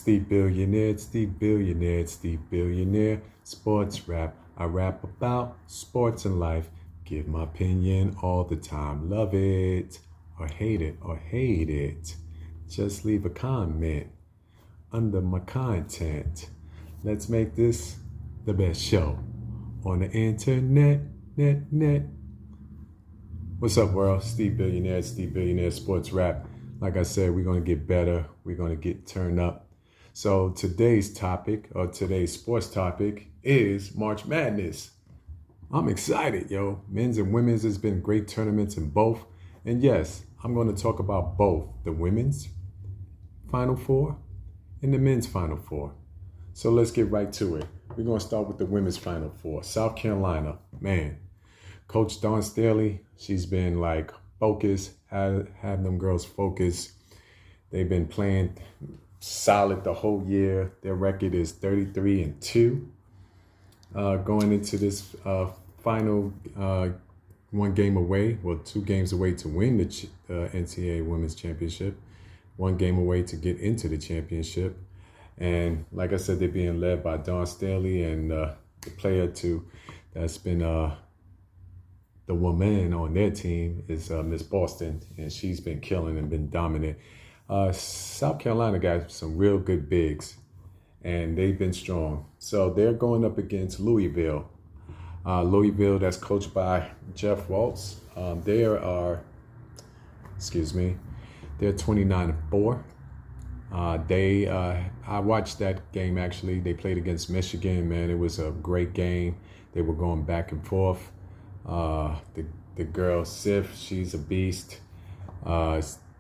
Steve Billionaire, sports rap. I rap about sports and life. Give my opinion all the time. Love it or hate it. Just leave a comment under my content. Let's make this the best show on the internet. What's up, world? Steve Billionaire, sports rap. Like I said, we're going to get better. We're going to get turned up. So today's topic, or today's sports topic, is March Madness. I'm excited, yo. Men's and women's, has been great tournaments in both. And yes, I'm going to talk about both the women's Final Four and the men's Final Four. So let's get right to it. We're going to start with the women's Final Four. South Carolina, man. Coach Dawn Staley, she's been like focused, have them girls focused. They've been playing solid the whole year. Their record is 33-2. Going into this final 1 game away, well, 2 games away to win the NCAA Women's Championship, 1 game away to get into the championship. And like I said, they're being led by Dawn Staley, and the player that's been the woman on their team is Miss Boston, and she's been killing and been dominant. South Carolina got some real good bigs, and they've been strong. So they're going up against Louisville. Louisville, that's coached by Jeff Waltz. They're 29-4. I watched that game, actually. They played against Michigan, man. It was a great game. They were going back and forth. The girl Sif, she's a beast.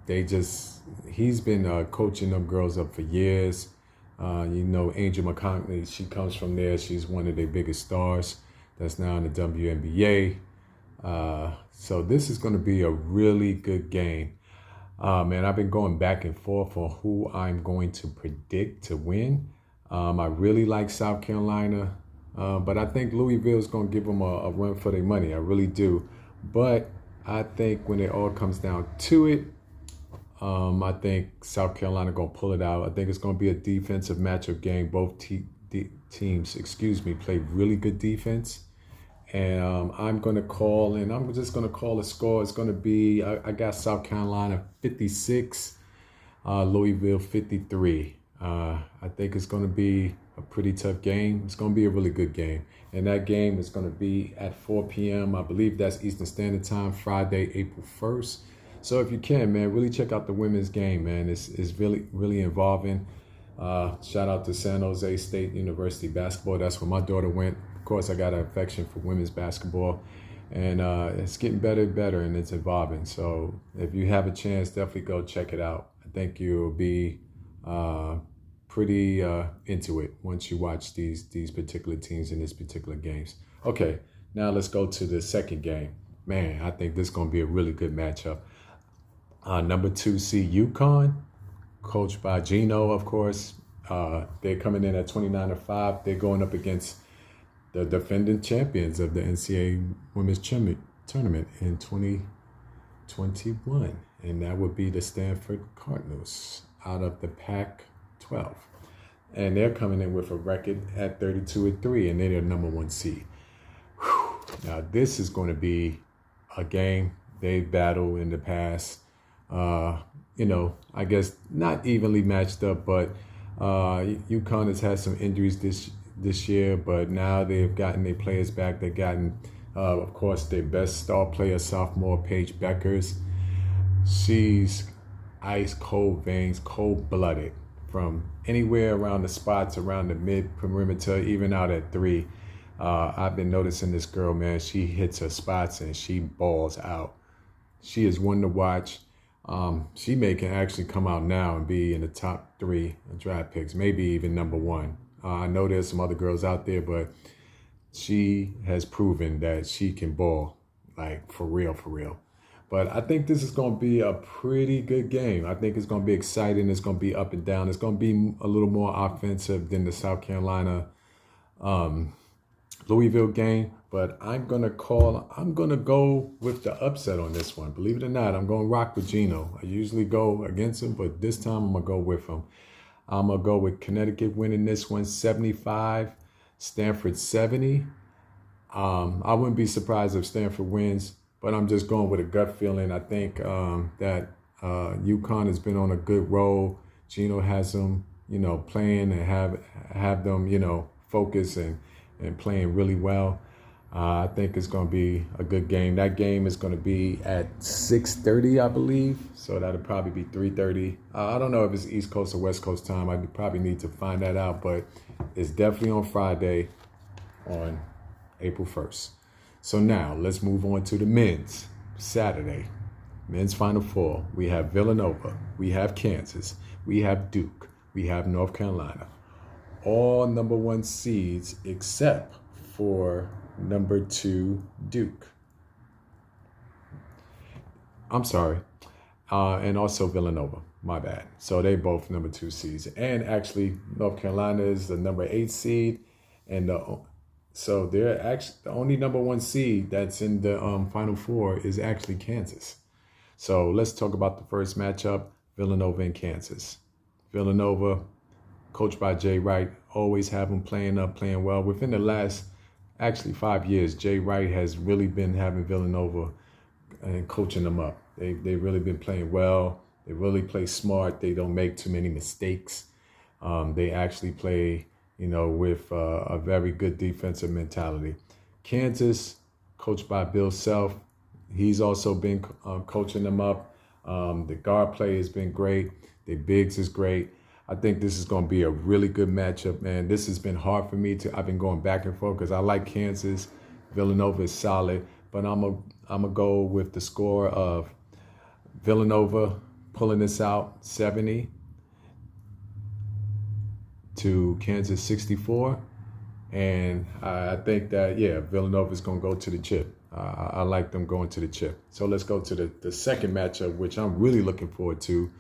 He's been coaching them girls up for years. Angel McConkey, she comes from there. She's one of their biggest stars that's now in the WNBA. So this is going to be a really good game. Man, I've been going back and forth on who I'm going to predict to win. I really like South Carolina. But I think Louisville is going to give them a run for their money. I really do. But I think when it all comes down to it, I think South Carolina going to pull it out. I think it's going to be a defensive matchup game. Both teams, play really good defense. And I'm going to call, and I'm just going to call a score. It's going to be, I got South Carolina 56, Louisville 53. I think it's going to be a pretty tough game. It's going to be a really good game. And that game is going to be at 4 p.m. I believe that's Eastern Standard Time, Friday, April 1st. So if you can, man, really check out the women's game, man. It's really, really involving. Shout out to San Jose State University basketball. That's where my daughter went. Of course, I got an affection for women's basketball. And it's getting better and better, and it's evolving. So if you have a chance, definitely go check it out. I think you'll be pretty into it once you watch these particular teams in these particular games. Okay, now let's go to the second game. Man, I think this is going to be a really good matchup. Number 2 seed UConn, coached by Gino, of course. They're coming in at 29-5. They're going up against the defending champions of the NCAA Women's Tournament in 2021, and that would be the Stanford Cardinals out of the Pac-12. And they're coming in with a record at 32-3, and they're the number 1 seed. Whew. Now, this is going to be a game they've battled in the past. I guess not evenly matched up, but UConn has had some injuries this year, but now they've gotten their players back. They've gotten, of course, their best star player, sophomore Paige Beckers. She's ice cold veins, cold-blooded from anywhere around the spots, around the mid-perimeter, even out at 3. I've been noticing this girl, man. She hits her spots and she balls out. She is one to watch. She can actually come out now and be in the top 3 draft picks, maybe even number 1. I know there's some other girls out there, but she has proven that she can ball, like for real. But I think this is going to be a pretty good game. I think it's going to be exciting. It's going to be up and down. It's going to be a little more offensive than the South Carolina Louisville game. But I'm going to go with the upset on this one. Believe it or not, I'm going to rock with Gino. I usually go against him, but this time I'm going to go with him. I'm going to go with Connecticut winning this one 75, Stanford 70. I wouldn't be surprised if Stanford wins, but I'm just going with a gut feeling. I think that UConn has been on a good roll. Gino has them, playing and have them, focus and playing really well. I think it's going to be a good game. That game is going to be at 6:30, I believe. So that'll probably be 3:30. I don't know if it's East Coast or West Coast time. I probably need to find that out, but it's definitely on Friday on April 1st. So now let's move on to the men's Saturday. Men's Final Four. We have Villanova. We have Kansas. We have Duke. We have North Carolina. All number 1 seeds except for number 2 Duke. I'm sorry. And also Villanova. My bad. So they both number 2 seeds. And actually North Carolina is the number 8 seed. And so they're actually the only number 1 seed that's in the Final Four is actually Kansas. So let's talk about the first matchup, Villanova and Kansas. Villanova, coached by Jay Wright, always have them playing well. Within the last, actually 5 years, Jay Wright has really been having Villanova and coaching them up. They've really been playing well. They really play smart. They don't make too many mistakes. They actually play, with a very good defensive mentality. Kansas, coached by Bill Self, he's also been coaching them up. The guard play has been great. The bigs is great. I think this is going to be a really good matchup, man. This has been hard for me I've been going back and forth because I like Kansas. Villanova is solid, but I'm gonna go with the score of Villanova pulling this out 70 to Kansas 64. And I think that, Villanova is going to go to the chip. I like them going to the chip. So let's go to the second matchup, which I'm really looking forward to.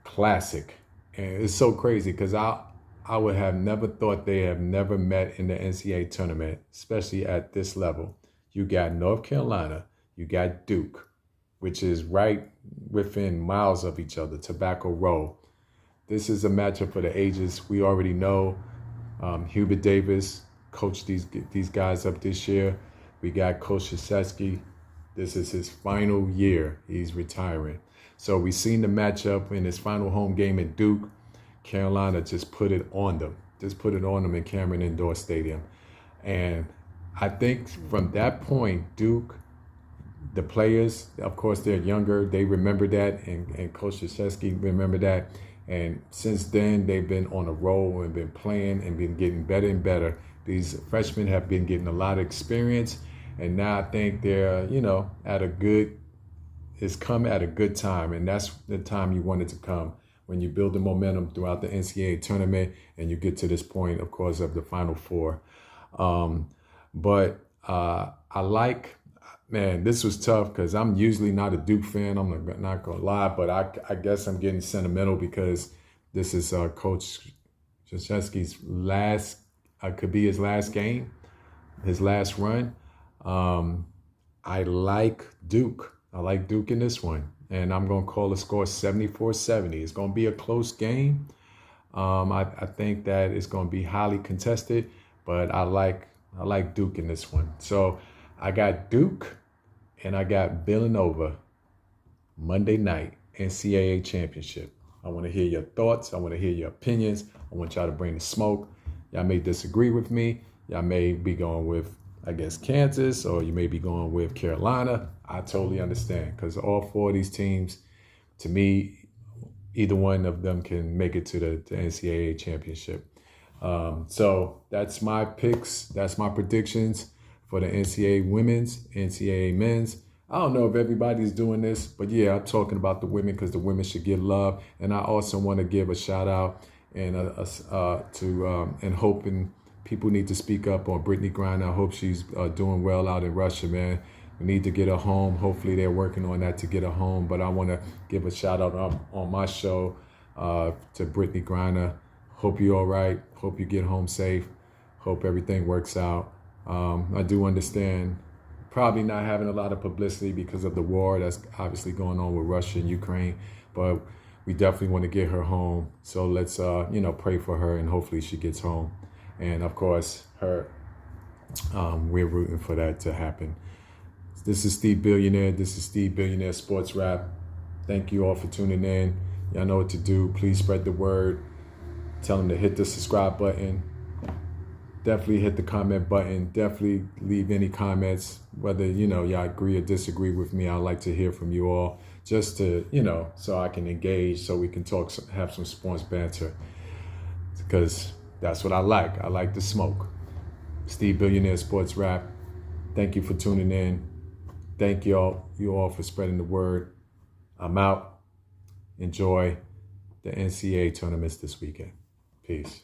Classic. And it's so crazy because I would have never thought they have never met in the NCAA tournament, especially at this level. You got North Carolina, you got Duke, which is right within miles of each other, Tobacco Row. This is a matchup for the ages. We already know Hubert Davis coached these guys up this year. We got Coach Krzyzewski. This is his final year. He's retiring. So we seen the matchup in his final home game at Duke. Carolina just put it on them. Just put it on them in Cameron Indoor Stadium. And I think from that point, Duke, the players, of course, they're younger. They remember that, and Coach Krzyzewski remember that. And since then, they've been on a roll and been playing and been getting better and better. These freshmen have been getting a lot of experience, and now I think they're, it's come at a good time, and that's the time you want it to come, when you build the momentum throughout the NCAA tournament and you get to this point, of course, of the Final Four. But I like, man, this was tough because I'm usually not a Duke fan. I'm not going to lie, but I guess I'm getting sentimental because this is Coach Krzyzewski's last, could be his last game, his last run. I like Duke. I like Duke in this one, and I'm going to call the score 74-70. It's going to be a close game. I think that it's going to be highly contested, but I like Duke in this one. So I got Duke and I got Villanova Monday night NCAA championship. I want to hear your thoughts. I want to hear your opinions. I want y'all to bring the smoke. Y'all may disagree with me. Y'all may be going with, I guess, Kansas, or you may be going with Carolina. I totally understand, because all 4 of these teams, to me, either one of them can make it to the NCAA championship. So that's my picks. That's my predictions for the NCAA women's, NCAA men's. I don't know if everybody's doing this, but yeah, I'm talking about the women because the women should get love. And I also want to give a shout out and and hoping people need to speak up on Brittany Griner. I hope she's doing well out in Russia, man. We need to get her home. Hopefully they're working on that to get her home. But I want to give a shout out on my show to Brittany Griner. Hope you're all right. Hope you get home safe. Hope everything works out. I do understand probably not having a lot of publicity because of the war that's obviously going on with Russia and Ukraine. But we definitely want to get her home. So let's, pray for her, and hopefully she gets home. And of course, we're rooting for that to happen. This is Steve Billionaire. This is Steve Billionaire Sports Rap. Thank you all for tuning in. Y'all know what to do. Please spread the word. Tell them to hit the subscribe button. Definitely hit the comment button. Definitely leave any comments, whether, y'all agree or disagree with me. I'd like to hear from you all, just to, so I can engage, so we can talk, have some sports banter, because that's what I like. I like the smoke. Steve Billionaire Sports Rap. Thank you for tuning in. Thank you all for spreading the word. I'm out. Enjoy the NCAA tournaments this weekend. Peace.